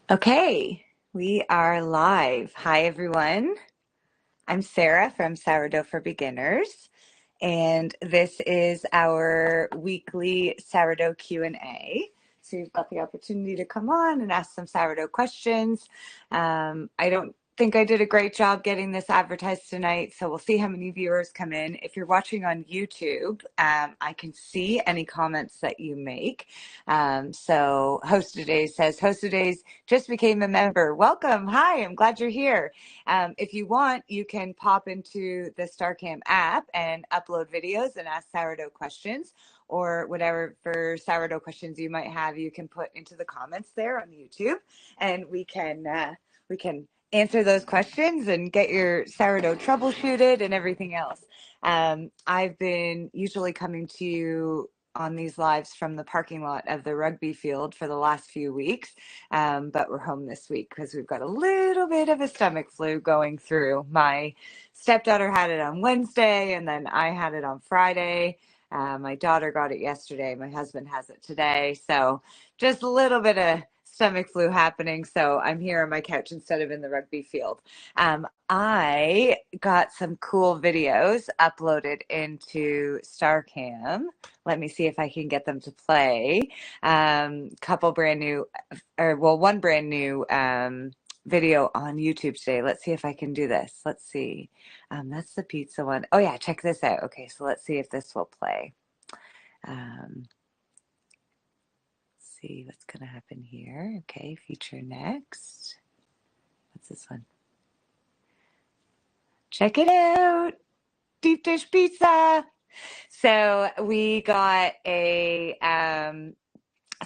Okay, we are live. Hi, everyone. I'm Sarah from Sourdough for Beginners, and this is our weekly sourdough Q&A. So you've got the opportunity to come on and ask some sourdough questions. I don't think I did a great job getting this advertised tonight, so we'll see how many viewers come in. If you're watching on YouTube, I can see any comments that you make. So Host Today says, Host Today's just became a member. Welcome. Hi, I'm glad you're here. If you want, you can pop into the StarCam app and upload videos and ask sourdough questions, or whatever for sourdough questions you might have, you can put into the comments there on YouTube, and we can answer those questions and get your sourdough troubleshooted and everything else. I've been usually coming to you on these lives from the parking lot of the rugby field for the last few weeks. But we're home this week because we've got a little bit of a stomach flu going through. My stepdaughter had it on Wednesday, and then I had it on Friday. My daughter got it yesterday. My husband has it today. So just a little bit of stomach flu happening. So I'm here on my couch instead of in the rugby field. I got some cool videos uploaded into StarCam. Let me see if I can get them to play. Couple brand new, one brand new video on YouTube today. Let's see if I can do this. Let's see. That's the pizza one. Oh yeah, check this out. Okay, so let's see if this will play. See what's going to happen here. Okay, feature next. What's this one? Check it out. Deep dish pizza. So we got a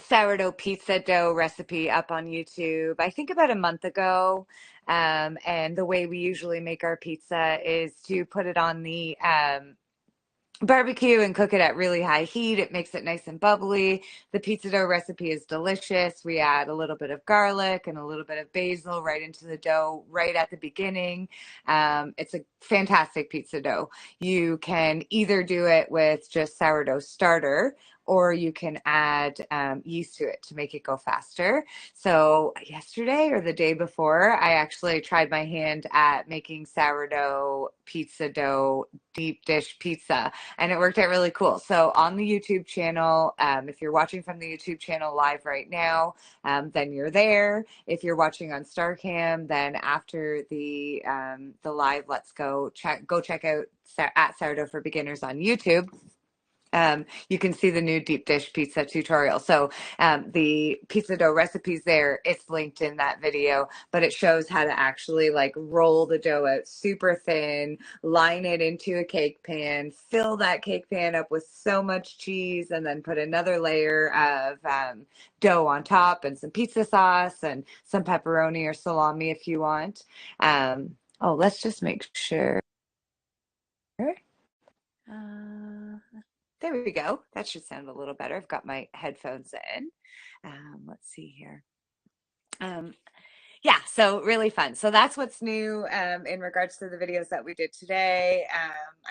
sourdough pizza dough recipe up on YouTube, I think about a month ago. And the way we usually make our pizza is to put it on the barbecue and cook it at really high heat. It makes it nice and bubbly. The pizza dough recipe is delicious. We add a little bit of garlic and a little bit of basil right into the dough right at the beginning. It's a fantastic pizza dough. You can either do it with just sourdough starter, or you can add yeast to it to make it go faster. So yesterday or the day before, I actually tried my hand at making sourdough pizza dough deep dish pizza, and it worked out really cool. So on the YouTube channel, if you're watching from the YouTube channel live right now, then you're there. If you're watching on StarCam, then after the live, let's go check out at Sourdough for Beginners on YouTube. You can see the new deep dish pizza tutorial. So the pizza dough recipes there, it's linked in that video, but it shows how to actually like roll the dough out super thin, line it into a cake pan, fill that cake pan up with so much cheese, and then put another layer of dough on top and some pizza sauce and some pepperoni or salami if you want. Let's just make sure. Uh, there we go. That should sound a little better. I've got my headphones in. Let's see here. Yeah, so really fun. So that's what's new in regards to the videos that we did today.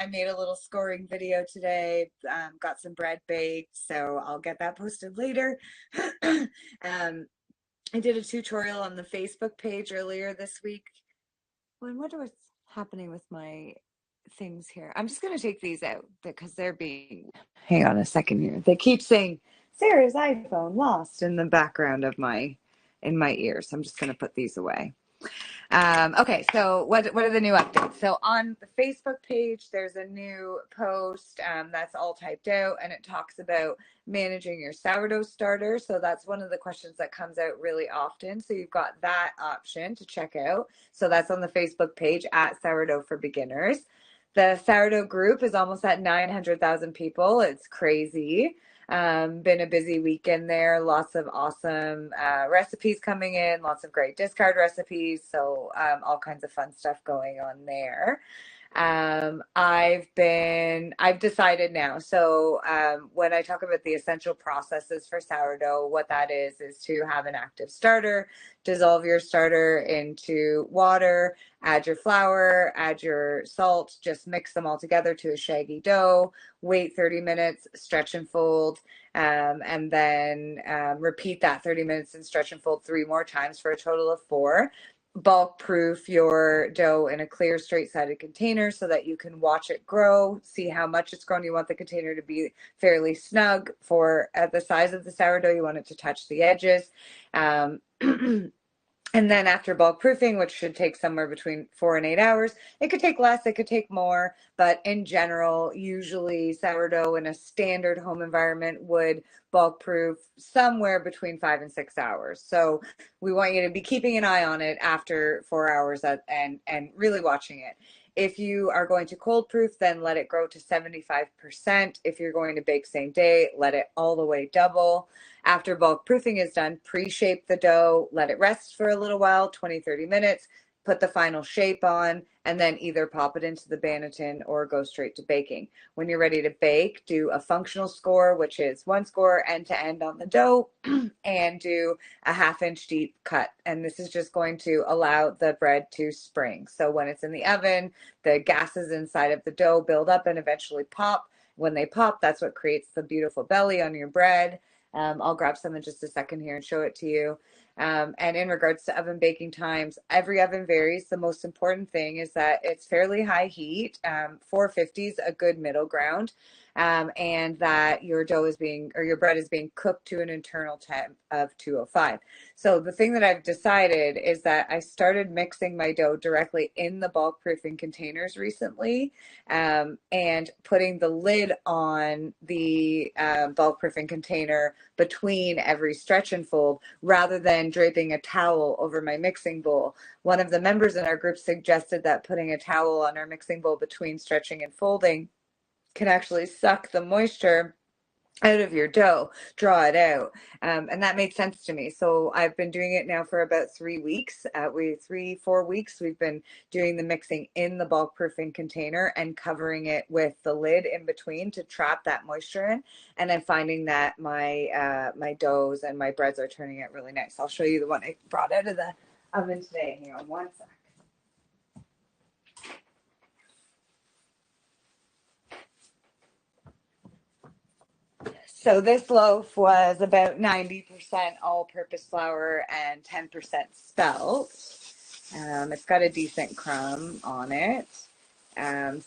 I made a little scoring video today, got some bread baked, so I'll get that posted later. I did a tutorial on the Facebook page earlier this week. Well, I wonder what's happening with my things here. I'm just going to take these out because they're being, hang on a second here. They keep saying Sarah's iPhone lost in the background of in my ear. So I'm just going to put these away. Okay, so what are the new updates? So on the Facebook page, there's a new post that's all typed out, and it talks about managing your sourdough starter. So that's one of the questions that comes out really often. So you've got that option to check out. So that's on the Facebook page at Sourdough for Beginners. The sourdough group is almost at 900,000 people. It's crazy. Been a busy weekend there. Lots of awesome recipes coming in, lots of great discard recipes. So all kinds of fun stuff going on there. I've decided now. So when I talk about the essential processes for sourdough, what that is to have an active starter, dissolve your starter into water, add your flour, add your salt, just mix them all together to a shaggy dough, wait 30 minutes, stretch and fold, and then repeat that 30 minutes and stretch and fold 3 more times for a total of 4. Bulk proof your dough in a clear straight-sided container so that you can watch it grow, see how much it's grown. You want the container to be fairly snug for at the size of the sourdough. You want it to touch the edges. And then after bulk proofing, which should take somewhere between 4 and 8 hours, it could take less, it could take more, but in general, usually sourdough in a standard home environment would bulk proof somewhere between 5 and 6 hours. So we want you to be keeping an eye on it after 4 hours and really watching it. If you are going to cold proof, then let it grow to 75%. If you're going to bake same day, let it all the way double. After bulk proofing is done, pre-shape the dough, let it rest for a little while, 20-30 minutes, put the final shape on, and then either pop it into the banneton or go straight to baking. When you're ready to bake, do a functional score, which is 1 score end to end on the dough, and do a 1/2 inch deep cut. And this is just going to allow the bread to spring. So when it's in the oven, the gases inside of the dough build up and eventually pop. When they pop, that's what creates the beautiful belly on your bread. I'll grab some in just a second here and show it to you. And in regards to oven baking times, every oven varies. The most important thing is that it's fairly high heat. 450 is a good middle ground. And that your dough is being, or your bread is being cooked to an internal temp of 205. So the thing that I've decided is that I started mixing my dough directly in the bulk proofing containers recently, and putting the lid on the bulk proofing container between every stretch and fold rather than draping a towel over my mixing bowl. One of the members in our group suggested that putting a towel on our mixing bowl between stretching and folding can actually suck the moisture out of your dough, draw it out. And that made sense to me. So I've been doing it now for about 3 weeks. 3-4 weeks, we've been doing the mixing in the bulk proofing container and covering it with the lid in between to trap that moisture in. And I'm finding that my doughs and my breads are turning out really nice. I'll show you the one I brought out of the oven today. Here on one sec. So this loaf was about 90% all-purpose flour and 10% spelt. It's got a decent crumb on it.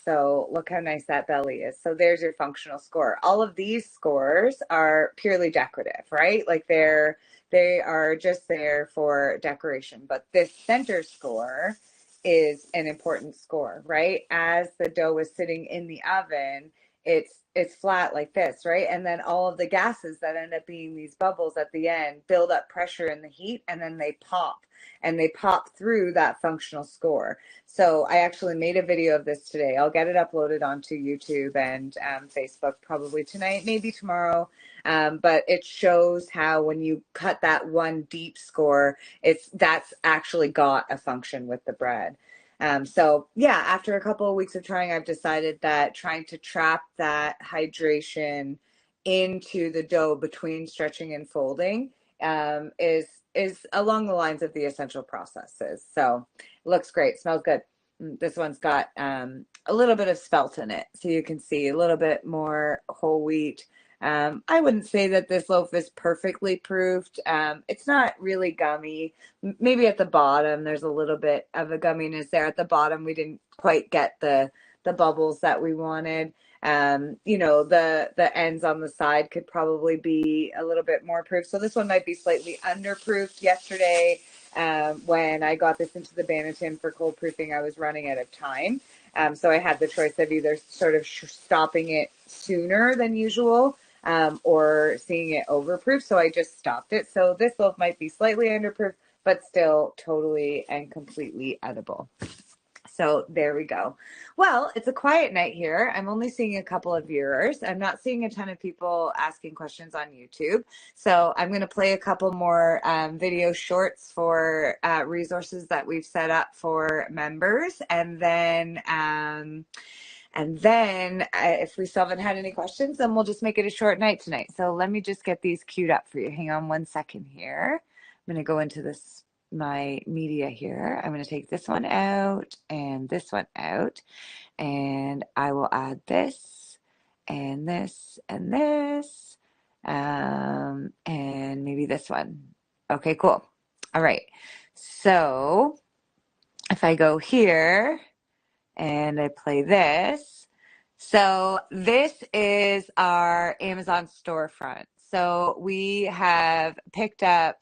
So look how nice that belly is. So there's your functional score. All of these scores are purely decorative, right? Like they are just there for decoration. But this center score is an important score, right? As the dough is sitting in the oven, it's flat like this, right? And then all of the gases that end up being these bubbles at the end build up pressure in the heat, and then they pop, and they pop through that functional score. So I actually made a video of this today. I'll get it uploaded onto YouTube and Facebook probably tonight, maybe tomorrow. But it shows how when you cut that one deep score, that's actually got a function with the bread. So yeah, after a couple of weeks of trying, I've decided that trying to trap that hydration into the dough between stretching and folding is along the lines of the essential processes. So it looks great, smells good. This one's got a little bit of spelt in it, so you can see a little bit more whole wheat. I wouldn't say that this loaf is perfectly proofed. It's not really gummy. Maybe at the bottom, there's a little bit of a gumminess there. At the bottom, we didn't quite get the bubbles that we wanted. The ends on the side could probably be a little bit more proof. So this one might be slightly underproofed. Yesterday, when I got this into the banneton for cold proofing, I was running out of time. So I had the choice of either sort of stopping it sooner than usual, or seeing it overproof. So I just stopped it. So this loaf might be slightly underproof, but still totally and completely edible. So there we go. Well, it's a quiet night here. I'm only seeing a couple of viewers. I'm not seeing a ton of people asking questions on YouTube. So I'm going to play a couple more video shorts for resources that we've set up for members. And then if we still haven't had any questions, then we'll just make it a short night tonight. So let me just get these queued up for you. Hang on one second here. I'm going to go into my media here. I'm going to take this one out and this one out, and I will add this and this and this, and maybe this one. Okay, cool. All right. So if I go here and I play this, so this is our Amazon storefront. So we have picked up,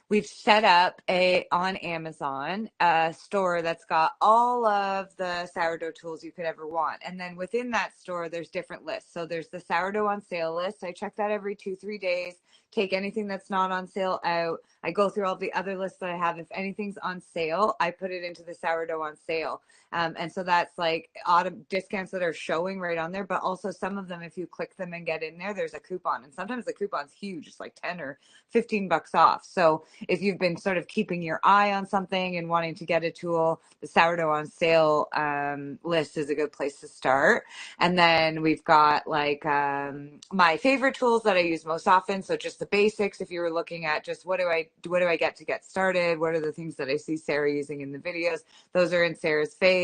we've set up on Amazon a store that's got all of the sourdough tools you could ever want. And then within that store, there's different lists. So there's the sourdough on sale list. I check that every 2-3 days, take anything that's not on sale out. I go through all the other lists that I have. If anything's on sale, I put it into the sourdough on sale. And so that's like autumn discounts that are showing right on there, but also some of them, if you click them and get in there, there's a coupon. And sometimes the coupon's huge. It's like 10 or 15 bucks off. So if you've been sort of keeping your eye on something and wanting to get a tool, the sourdough on sale list is a good place to start. And then we've got like my favorite tools that I use most often. So just the basics. If you were looking at just what do I get started? What are the things that I see Sarah using in the videos? Those are in Sarah's faves.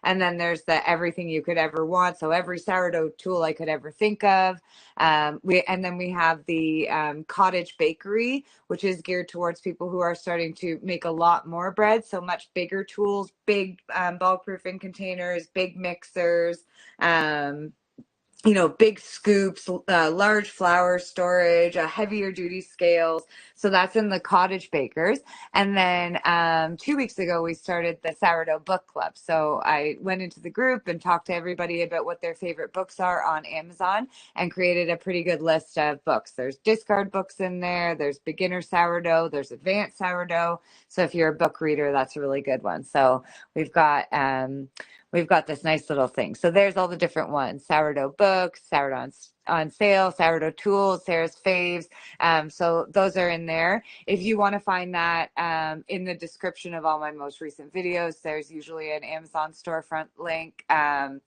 And then there's the everything you could ever want. So every sourdough tool I could ever think of. And then we have the cottage bakery, which is geared towards people who are starting to make a lot more bread. So much bigger tools, big bulk proofing containers, big mixers, big scoops, large flour storage, heavier duty scales. So that's in the cottage bakers. And then 2 weeks ago, we started the sourdough book club. So I went into the group and talked to everybody about what their favorite books are on Amazon and created a pretty good list of books. There's discard books in there. There's beginner sourdough. There's advanced sourdough. So if you're a book reader, that's a really good one. So we've got this nice little thing. So there's all the different ones: sourdough books, sourdough on sale, sourdough tools, Sarah's faves. So those are in there. If you want to find that in the description of all my most recent videos, there's usually an Amazon storefront link.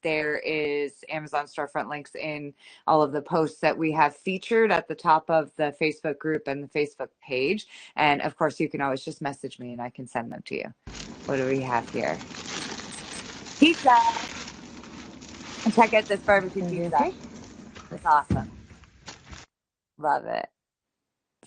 There is Amazon storefront links in all of the posts that we have featured at the top of the Facebook group and the Facebook page. And of course, you can always just message me and I can send them to you. What do we have here? Pizza. And check out this barbecue pizza. It's awesome. Love it.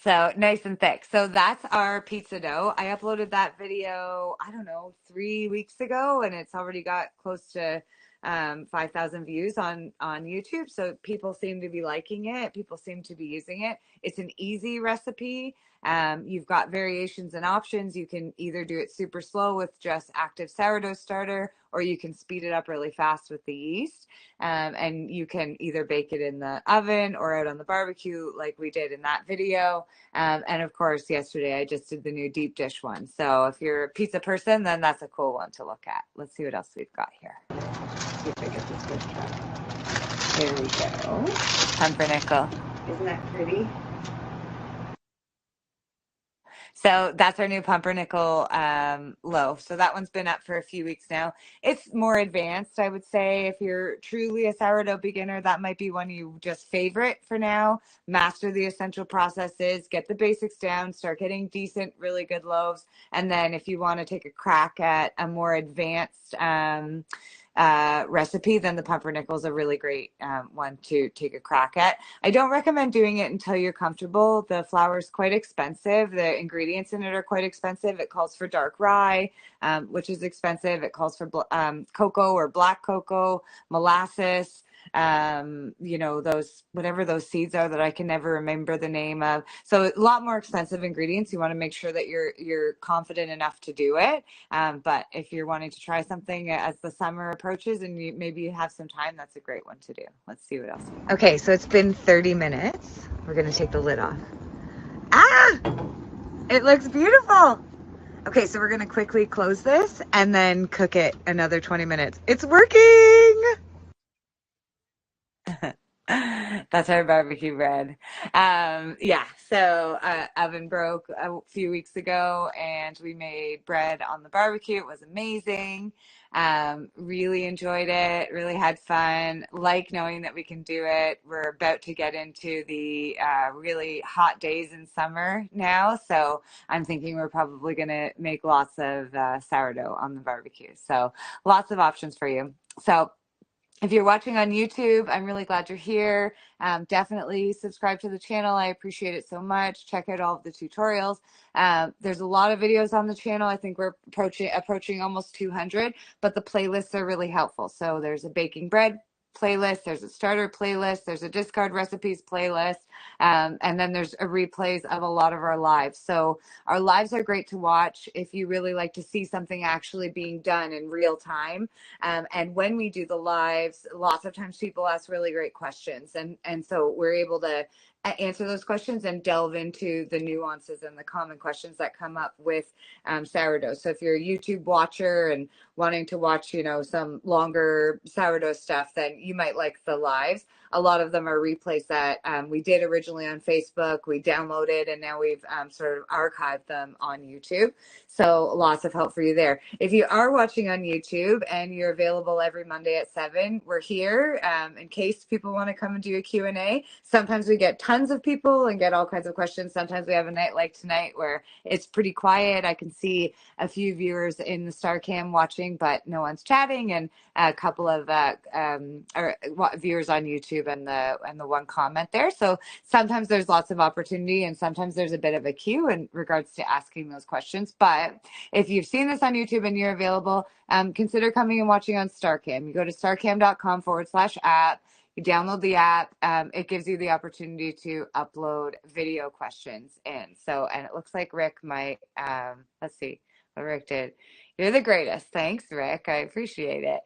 So nice and thick. So that's our pizza dough. I uploaded that video, I don't know, 3 weeks ago, and it's already got close to 5,000 views on YouTube. So people seem to be liking it. People seem to be using it. It's an easy recipe. You've got variations and options. You can either do it super slow with just active sourdough starter, or you can speed it up really fast with the yeast. And you can either bake it in the oven or out on the barbecue like we did in that video. And of course, yesterday I just did the new deep dish one. So if you're a pizza person, then that's a cool one to look at. Let's see what else we've got here. See if I get this good shot. There we go. Pumpernickel. Isn't that pretty? So that's our new pumpernickel loaf. So that one's been up for a few weeks now. It's more advanced, I would say. If you're truly a sourdough beginner, that might be one you just favorite for now. Master the essential processes, get the basics down, start getting decent, really good loaves. And then if you want to take a crack at a more advanced recipe, then the pumpernickel is a really great one to take a crack at. I don't recommend doing it until you're comfortable. The flour is quite expensive. The ingredients in it are quite expensive. It calls for dark rye, which is expensive. It calls for cocoa or black cocoa, molasses, those, whatever those seeds are that I can never remember the name of. So a lot more expensive ingredients. You want to make sure that you're confident enough to do it. But if you're wanting to try something as the summer approaches and maybe you have some time, that's a great one to do. Let's see what else. Okay, so it's been 30 minutes. We're going to take the lid off. Ah! It looks beautiful. Okay, so we're gonna quickly close this and then cook it another 20 minutes. It's working! That's our barbecue bread. Yeah, so oven broke a few weeks ago and we made bread on the barbecue. It was amazing. Really enjoyed it, really had fun. Like knowing that we can do it. We're about to get into the really hot days in summer now. So I'm thinking we're probably going to make lots of sourdough on the barbecue. So lots of options for you. So if you're watching on YouTube, I'm really glad you're here. Definitely subscribe to the channel. I appreciate it so much. Check out all of the tutorials. There's a lot of videos on the channel. I think we're approaching almost 200, but the playlists are really helpful. So there's a baking bread playlist, there's a starter playlist, there's a discard recipes playlist, and then there's a replays of a lot of our lives. So our lives are great to watch if you really like to see something actually being done in real time. And when we do the lives, lots of times people ask really great questions. And so we're able to answer those questions and delve into the nuances and the common questions that come up with sourdough. So if you're a YouTube watcher and wanting to watch, some longer sourdough stuff, then you might like the lives. A lot of them are replays that we did originally on Facebook, we downloaded, and now we've sort of archived them on YouTube. So lots of help for you there. If you are watching on YouTube and you're available every Monday at 7, we're here in case people want to come and do a Q&A. Sometimes we get tons of people and get all kinds of questions. Sometimes we have a night like tonight where it's pretty quiet. I can see a few viewers in the StarCam watching, but no one's chatting, and a couple of viewers on YouTube and the one comment there. So sometimes there's lots of opportunity and sometimes there's a bit of a queue in regards to asking those questions. But if you've seen this on YouTube and you're available, consider coming and watching on StarCam. You go to starcam.com/app. You download the app. It gives you the opportunity to upload video questions in. So, and it looks like Rick might, let's see what Rick did. You're the greatest. Thanks, Rick. I appreciate it.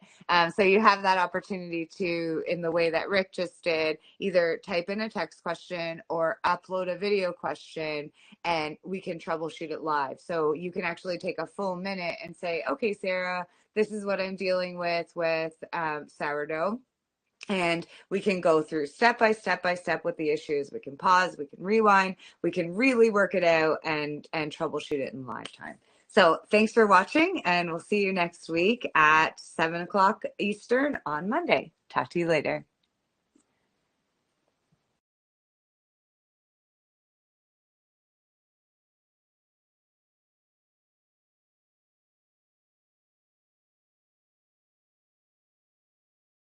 So you have that opportunity to, in the way that Rick just did, either type in a text question or upload a video question, and we can troubleshoot it live. So you can actually take a full minute and say, okay, Sarah, this is what I'm dealing with sourdough. And we can go through step by step with the issues. We can pause, we can rewind, we can really work it out and troubleshoot it in live time. So thanks for watching, and we'll see you next week at 7 o'clock Eastern on Monday. Talk to you later.